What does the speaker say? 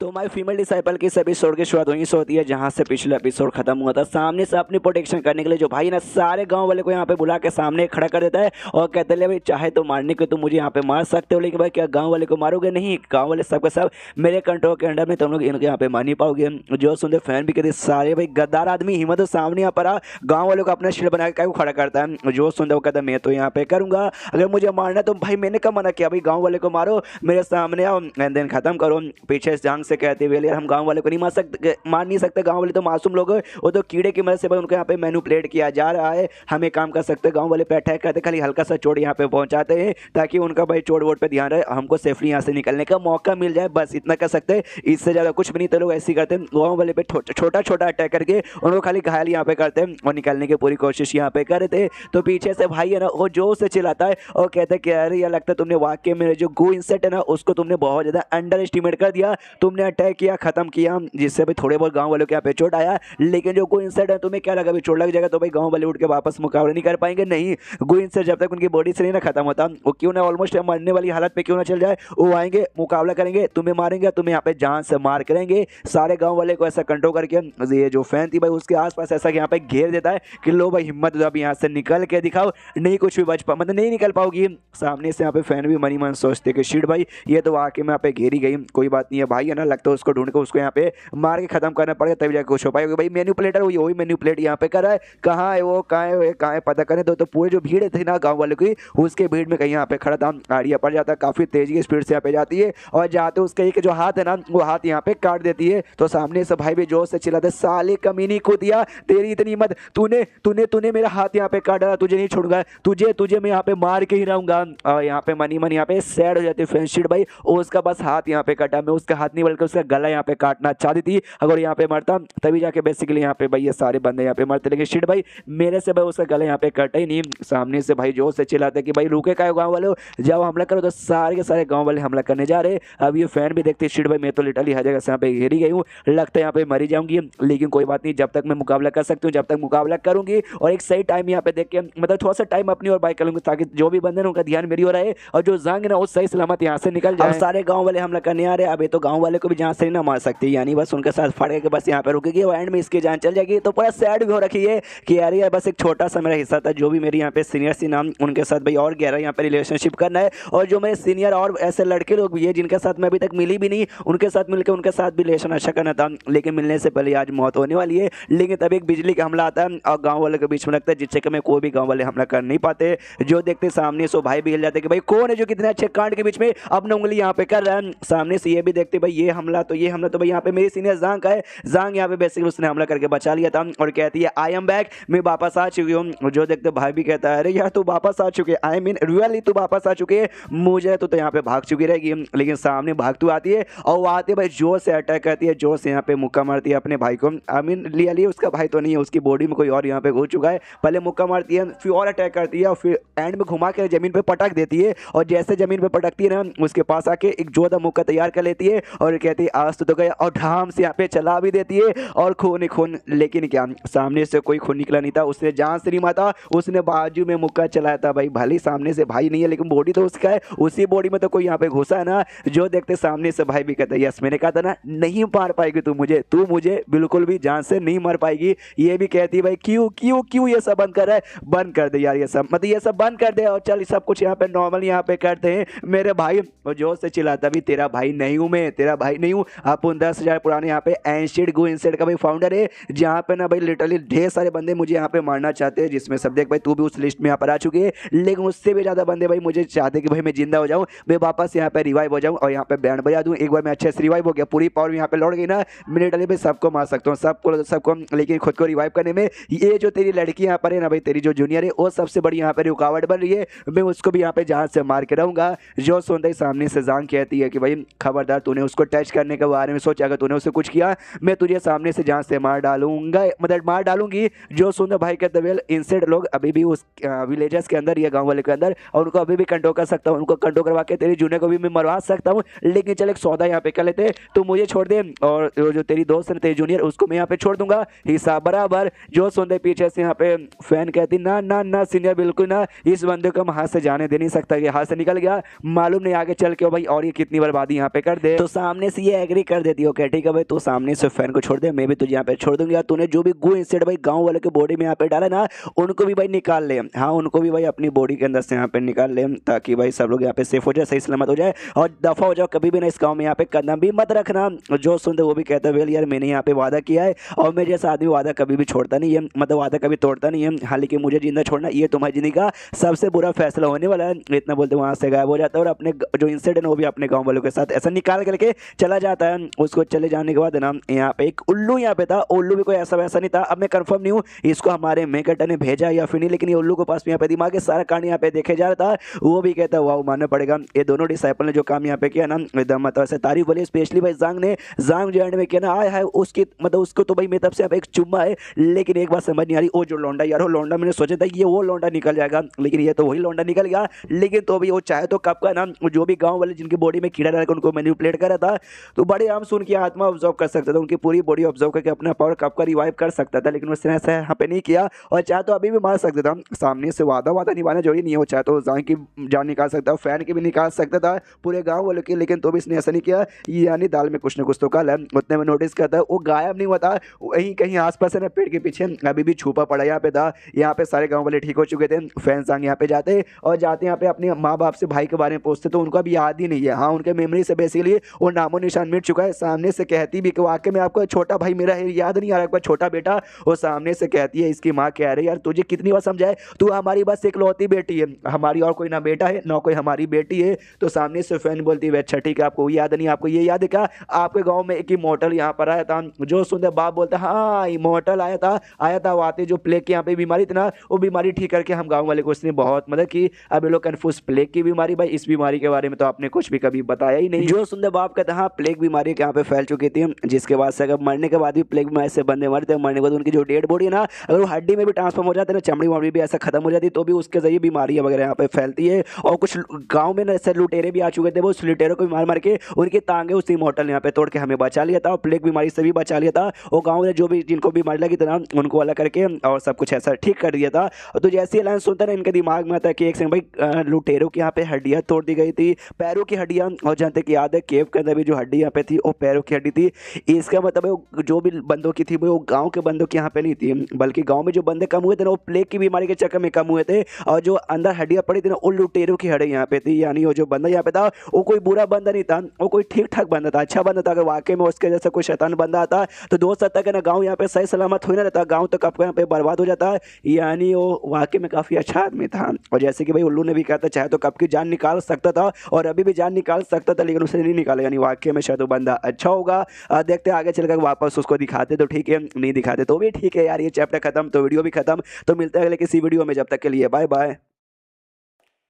तो my female disciple की सभी एपिसोड की शुरुआत वहीं से होती है जहां से पिछला एपिसोड खत्म हुआ था। सामने से अपनी प्रोटेक्शन करने के लिए जो भाई ना सारे गांव वाले को यहाँ पे बुला के सामने खड़ा कर देता है और कहते हैं भाई चाहे तो मारने को तुम मुझे यहाँ पे मार सकते हो, लेकिन भाई क्या गांव वाले को मारोगे? नहीं, गांव वाले सबके सब मेरे कंट्रोल के अंडर में, तुम लोग इनके यहाँ पे मार नहीं पाओगे। जो सुनते फैन भी कहते सारे भाई गद्दार आदमी हिम्मत सामने यहाँ पर गाँव वालों को अपना शील्ड बना के खड़ा करता है। जो सुनते वो कहता है मैं तो यहाँ पे करूंगा, अगर मुझे मारना तो भाई मैंने कब मना किया? भाई गाँव वाले को मारो, मेरे सामने आओ एंड देन खत्म करो। पीछे से जांग से कहते हुए यार हम गांव वाले को नहीं मार नहीं सकते, गांव वाले तो मासूम लोग हैं, वो तो कीड़े की मदद से उनको यहाँ पे मैनिपुलेट किया जा रहा है। हम एक काम कर सकते हैं, गांव वाले पे अटैक करते खाली हल्का सा चोट यहाँ पे पहुंचाते हैं ताकि उनका भाई चोट वोट पे ध्यान रहे, हमको सेफली यहाँ से निकलने का मौका मिल जाए, बस इतना कर सकते हैं, इससे ज़्यादा कुछ भी नहीं। तो लोग ऐसे ही करते हैं, गाँव वाले पे छोटा छोटा अटैक करके उनको खाली घायल यहाँ पे करते हैं और निकलने की पूरी कोशिश यहाँ पे करते। तो पीछे से भाई है ना वो जोर से चिल्लाता है और कहता है कि अरे यार लगता है तुमने वाकई में जो गो इंसेट है ना उसको तुमने बहुत ज़्यादा अंडर एस्टिमेट कर दिया, तुमने अटैक किया खत्म किया जिससे भाई थोड़े बहुत गांव वालों के यहाँ पे चोट आया, लेकिन जो गो इंसेट है तुम्हें क्या लगा भाई चोट लग जाएगा तो भाई गांव वाले उठ के वापस मुकाबला नहीं कर पाएंगे? नहीं, गो इंसेट जब तक उनकी बॉडी से नहीं ना खत्म होता, वो क्यों ना ऑलमोस्ट मरने वाली हालत पे क्यों ना चल जाए, वो आएंगे मुकाबला करेंगे, तुम्हें मारेंगे, तुम्हें यहाँ पे जान से मार करेंगे। सारे गाँव वाले को ऐसा कंट्रोल करके ये जो फैन थी भाई उसके आसपास ऐसा यहाँ पे घेर देता है कि लो भाई हिम्मत दो अब यहाँ से निकल के दिखाओ, नहीं कुछ भी बच पा मतलब नहीं निकल पाओगी। सामने से यहाँ पे फैन भी मनी मन सोचते कि शिट भाई ये तो वाकई में यहाँ पे घेरी गई, कोई बात नहीं है भाई है ना, लगता है उसको ढूंढ के उसको यहाँ पे मार के खत्म करना पड़ेगा तभी जाकर कुछ हो पाएगा। भाई मैनिपुलेटर वही मैनिपुलेट यहाँ पे कर रहा है, कहाँ है वो, कहाँ है पता करें। तो पूरे जो भीड़ थी ना गाँव वालों की उसके भीड़ में कहीं यहाँ पे खड़ा था, आड़िया पड़ जाता है, काफी तेजी की स्पीड से यहाँ पे जाती है और जाते उसका एक जो हाथ है ना वो हाथ यहाँ पे काट देती है। तो सामने से भाई भी जोर से चिल्लाते साले कमीनी को दिया, तेरी इतनी हिम्मत, तूने तूने तूने मेरा हाथ यहाँ पे काट डाला, तुझे नहीं छोड़ूंगा, तुझे मैं यहाँ पे मार के ही रहूंगा। और यहाँ पे मनी यहाँ पे सैड हो जाती है फ्रेंडशिप भाई, उसका बस हाथ यहाँ पे काटा, मैं उसका हाथ नहीं बल्कि उसका गला यहाँ पे काटना चाहती थी, अगर यहाँ पे मरता तभी जाके बेसिकली यहाँ पे भाई ये सारे बंदे यहाँ पे मरते, लेकिन शिट भाई मेरे से भाई उसका गला यहाँ पे कटा ही नहीं। सामने से भाई जोर से चिल्लाते कि भाई रुके का गाँव वाले, जब हमला करो तो सारे के सारे गाँव वाले हमला करने जा रहे। अब ये फैन भी देखते शिट भाई मैं तो लिटरली हर जगह से यहाँ पे घेरी गई हूँ, लगता है यहाँ पे मरी जाऊंगी, लेकिन कोई बात नहीं, जब तक मैं मुकाबला कर सकती हूँ जब तक मुकाबला करूंगी और एक सही टाइम यहाँ पे देख के मतलब थोड़ा सा टाइम अपनी और बाई करूंगी ताकि जो भी बंदे उनका ध्यान मेरी ओर आए और जो जंग ना वो सही सलामत यहाँ से निकल जाए। सारे गांव वाले हमला करने आ रहे हैं, अब ये तो गांव वाले को भी जान से नहीं ना मार सकती, यानी बस उनके साथ फट के बस यहाँ पे रुकेगी और एंड में इसकी जान चल जाएगी। तो पूरा सैड भी हो रखी है कि यार ये बस एक छोटा सा मेरा हिस्सा था, जो भी मेरी यहाँ पे सीनियर सी नाम उनके साथ भाई और गहरा यहाँ पे रिलेशनशिप करना है, और जो मेरे सीनियर और ऐसे लड़के लोग भी है जिनके साथ मैं अभी तक मिली भी नहीं, उनके साथ मिलकर उनके साथ भी रिलेशन अच्छा करना था, लेकिन मिलने से पहले आज मौत होने वाली है। लेकिन तभी एक बिजली का हमला आता है और गाँव वालों के बीच में लगता है जिससे कि मैं कोई भी गाँव वाले हमला कर नहीं पाते। जो देखते सामने सो भाई भी हिल जाते कि भाई कौन है जो कितने अच्छे कांड के बीच में अपना उंगली यहाँ पे कर रहा है। सामने से ये भी देखते भाई ये हमला तो भाई यहाँ पे मेरी सीनियर जांग का है, जांग यहाँ पे बेसिकली उसने हमला करके बचा लिया था और कहती है आई एम बैक, मैं वापस आ चुकी हूँ। जो देखते भाई भी कहता है अरे यार तू वापस आ चुके, आई मीन रियली तू वापस आ चुके है, मुझे तो यहाँ पे भाग चुकी रहेगी, लेकिन सामने भागतू आती है और वो आती है भाई जोर से अटैक करती है, जोर से यहाँ पे मुक्का मारती है अपने भाई को। आई मीन रियली उसका भाई तो नहीं है, उसकी बॉडी में कोई और यहाँ पे घुस चुका है, पहले मुक्का मारती है फिर और अटैक करती है और फिर एंड में घुमा के जमीन पे पटक देती है, और जैसे जमीन पे पटकती है ना उसके पास आके एक जोरदार मुक्का तैयार कर लेती है और कहती है आज तो गया, और ढाम से यहाँ पे चला भी देती है और खून ही खून। लेकिन क्या सामने से कोई खून निकला नहीं था, उसने जान से नहीं मारा, उसने बाजू में मुक्का चलाया था। भाई भले सामने से भाई नहीं है लेकिन बॉडी तो उसका है, उसी बॉडी में तो कोई यहाँ पे घुसा है ना। जो देखते सामने से भाई भी कहता है यस मैंने कहा था ना नहीं मार पाएगी तू मुझे बिल्कुल भी जान से नहीं मार पाएगी। ये भी कहती है भाई क्यों क्यों क्यों ये सब बंद कर रहा है, बंद कर दे यार ये सब, मतलब ये सब बंद कर दे और चल सब कुछ यहाँ पे नॉर्मल यहाँ पे करते हैं मेरे भाई। और जोर से चिल्लाता भी तेरा भाई नहीं हूँ मैं, तेरा भाई नहीं हूँ। अपन 10,000 पुराने यहाँ पे एंशिएंट गो इंसेट का भाई फाउंडर है, जहाँ पे ना भाई लिटरली ढेर सारे बंदे मुझे यहाँ पे मारना चाहते हैं, जिसमें सब देख भाई तू भी उस लिस्ट में यहाँ पर आ चुकी है, लेकिन उससे भी ज्यादा बंदे भाई मुझे चाहते कि भाई मैं जिंदा हो जाऊँ, मैं वापस यहाँ पे रिवाइव हो जाऊँ और यहाँ पे बैंड बजा दूँ। एक बार मैं अच्छे से रिवाइव हो गया, पूरी पावर यहाँ पे लौट गई ना, मैं लिटरली भाई सबको मार सकता हूँ, सबको, लेकिन खुद को रिवाइव करने में ये जो तेरी लड़की यहाँ पर है ना भाई, तेरी जो जूनियर है वो सबसे बड़ी यहाँ पे रुकावट बन रही है, मैं उसको भी यहाँ पे जान से मार के रहूंगा। जो सुनते ही सामने से जान कहती है कि भाई खबरदार तूने उसको टच करने के बारे में सोचा, अगर तूने उसे कुछ किया मैं तुझे सामने से जान से मार डालूंगा, मतलब मार डालूंगी। जो सुनते भाई कहते वेल इंसेट लोग अभी भी उस विलेजेस के अंदर या गाँव वाले के अंदर, और उनको अभी भी कंट्रोल कर सकता हूँ, उनको कंट्रोल करवा के तेरी जूनियर को भी मैं मरवा सकता हूँ, लेकिन चल एक सौदा यहाँ पे कर लेते, तू मुझे छोड़ दे और जो तेरी दोस्त है तेरी जूनियर उसको मैं यहाँ पे छोड़ दूंगा, हिसाब बराबर। जो सुनते पीछे से यहाँ पे फैन कहती ना ना ना सीनियर बिल्कुल ना, इस बंदे को हम हाथ से जाने दे नहीं सकता, कि हाथ से निकल गया मालूम नहीं आगे चल के भाई और ये कितनी बर्बादी यहाँ पे कर दे। तो सामने सामने से ये एग्री कर देती है, ओके ठीक है भाई तू सामने से फैन को छोड़ दे, मैं भी तुझे यहाँ पे छोड़ दूंगी, यार तूने जो भी गो इंसेट भाई गाँव वाले के बॉडी में यहाँ पे डाला ना, उनको भी भाई निकाल ले, हाँ उनको भी भाई अपनी बॉडी के अंदर से यहाँ पे निकाल ले, ताकि भाई सब लोग यहाँ पे सेफ हो जाए, सही सलामत हो जाए और दफा हो जाओ, कभी भी ना इस गाँव में यहाँ पे कदम भी मत रखना। जो सुनते वो भी कहता है वेल यार मैंने यहाँ पे वादा किया है और मैं जैसा आदमी वादा कभी भी छोड़ता नहीं है, मतलब वादा कभी तोड़ता नहीं है, हालांकि मुझे जिंदा छोड़ना ये तुम्हारी जिंदगी का सबसे बुरा फैसला होने वाला है। इतना बोलते वहाँ से गायब हो जाता है और अपने जो इंसिडेंट है वो भी अपने गाँव वालों के साथ ऐसा निकाल करके चला जाता है। उसको चले जाने के बाद ना यहाँ पे एक उल्लू यहाँ पे था, उल्लू भी कोई ऐसा वैसा नहीं था, अब मैं कंफर्म नहीं हूँ इसको हमारे मेकटा ने भेजा या फिर नहीं, लेकिन ये उल्लू के पास यहाँ पे दिमाग है, सारा कहानी यहाँ पे देखे जा रहा था। वो भी कहता है वाह मानना पड़ेगा ये दोनों डिसाइपल ने जो काम यहाँ पे किया ना एकदम मतलब ऐसे तारीफ बोली, स्पेशली भाई जांग जो एंड में किया ना आया है उसकी मतलब उसको तो भाई मेरी तरफ से अब एक चुम्मा है। लेकिन एक बात समझ नहीं आ रही, वो जो लौंडा यार वो लौंडा मैंने सोचा था ये वो लौंडा निकल जाएगा, लेकिन ये तो वही लौंडा निकल गया। लेकिन तो भी वो चाहे तो कब का ना जो भी गाँव वाले जिनकी बॉडी में कीड़ा डालकर उनको मैनिपुलेट कर रहा था, तो बड़े आम सुन की आत्मा ऑब्जर्व कर सकता था, उनकी पूरी बॉडी ऑब्जर्व करके अपना पावर कब का रिवाइव कर सकता था, लेकिन उसने ऐसा यहाँ पे नहीं किया। और चाहे तो अभी भी मार सकता था, सामने से वादा निभाना जरूरी नहीं है, वो चाहे तो जान की जान निकाल सकता है, फैन की भी निकाल सकता था पूरे गाँव वालों की, लेकिन तो भी इसने ऐसा नहीं किया। यानी दाल में कुछ ना कुछ तो काल है। उतने में नोटिस करता है वो गायब नहीं हुआ था, वहीं कहीं आसपास है ना पेड़ के पीछे अभी भी छुपा पड़ा यहाँ पे था। यहाँ पे सारे गाँव वाले ठीक हो चुके थे, फैन सांग यहाँ पे जाते और जाते यहाँ पे अपने माँ बाप से भाई के बारे में पूछते तो उनको अभी याद ही नहीं है, हाँ उनके मेमोरी से बेसिकली वो नामो निशान मिट चुका है। सामने से कहती भी कि वाकई में आपको छोटा भाई मेरा है याद नहीं आ रहा, आपका छोटा बेटा, वो सामने से कहती है इसकी माँ कह रही है यार तुझे कितनी बार समझाए, तू हमारी बस इकलौती बेटी है, हमारी और कोई ना बेटा है ना कोई हमारी बेटी है। तो सामने से फैन बोलती है अच्छा ठीक है आपको याद नहीं, आपको ये याद है क्या आपके गाँव में एक इमोर्टल यहाँ पर आया था। जो सुनते बाप बोलता हाँ इमोर्टल आया था वो आते जो प्लेग की यहाँ पे बीमारी थी ना वो बीमारी ठीक करके हम गाँव वाले को उसने बहुत मदद की। अब ये लोग कन्फ्यूज प्लेग की बीमारी, भाई इस बीमारी के बारे में तो आपने कुछ भी कभी बताया ही नहीं। जो सुनते बाप कहते हाँ प्लेग बीमारी यहाँ पे फैल चुकी थी, जिसके बाद से अगर मरने के बाद भी प्लेग बीमारी से बंदे मरते हैं, मरने के बाद उनकी जो डेड बॉडी है ना अगर वो हड्डी में भी ट्रांसफॉर्म हो जाते हैं ना, चमड़ी वमड़ी भी ऐसा खत्म हो जाती है, तो भी उसके जरिए बीमारियां वगैरह यहाँ पे फैलती है। और कुछ गाँव में ना ऐसे लुटेरे भी आ चुके थे, वो उस लुटेरों को मार मार के उनकी टांगे उस इमोर्टल ने यहाँ पे तोड़ के हमें बचा लिया था और प्लेग बीमारी से भी बचा लिया था। वो गाँव में जो भी जिनको बीमारी लगी थी ना उनको अलग करके और सब कुछ ऐसा ठीक कर दिया था। तो जैसे लाइन सुनता ना इनके दिमाग में आता है कि एक सेकंड भाई लुटेरों की यहाँ पे हड्डियाँ तोड़ दी गई थी, पैरों की हड्डियाँ, और जहाँ तक याद है केव के अंदर भी जो हड्डी यहाँ पे थी वो पैरों की हड्डी थी। इसका मतलब जो भी बंदों की थी वो गाँव के बंदों की यहाँ पे नहीं थी, बल्कि गाँव में जो बंदे कम हुए थे ना वो प्लेग की बीमारी के चक्कर में कम हुए थे, और जो अंदर हड्डियाँ पड़ी थी ना वो लुटेरों की हड्डी यहाँ पे थी। यानी वो जो बंदा यहाँ पे था वो कोई बुरा बंदा नहीं था, वो कोई ठीक ठाक बंदा था, अच्छा बंदा था। अगर वाकई में उसके जैसा कोई शैतान बंदा आता तो दोस्त आता है ना गाँव यहाँ पे सही सलामत हो ना रहता, गाँव तो कब यहाँ पे बर्बाद हो जाता है। यानी वो वाकई में काफ़ी अच्छा आदमी था। और जैसे कि भाई उल्लू ने भी कहा था चाहे तो कब की जान निकाल सकता था और अभी भी जान निकाल सकता था, लेकिन उसे नहीं निकाला। यानी वाकई में शायद वो बंदा अच्छा होगा। देखते आगे चलकर वापस उसको दिखाते तो ठीक है, नहीं दिखाते तो भी ठीक है यार। ये चैप्टर खत्म तो वीडियो भी खत्म, तो मिलते हैं अगले किसी वीडियो में, जब तक के लिए बाय बाय।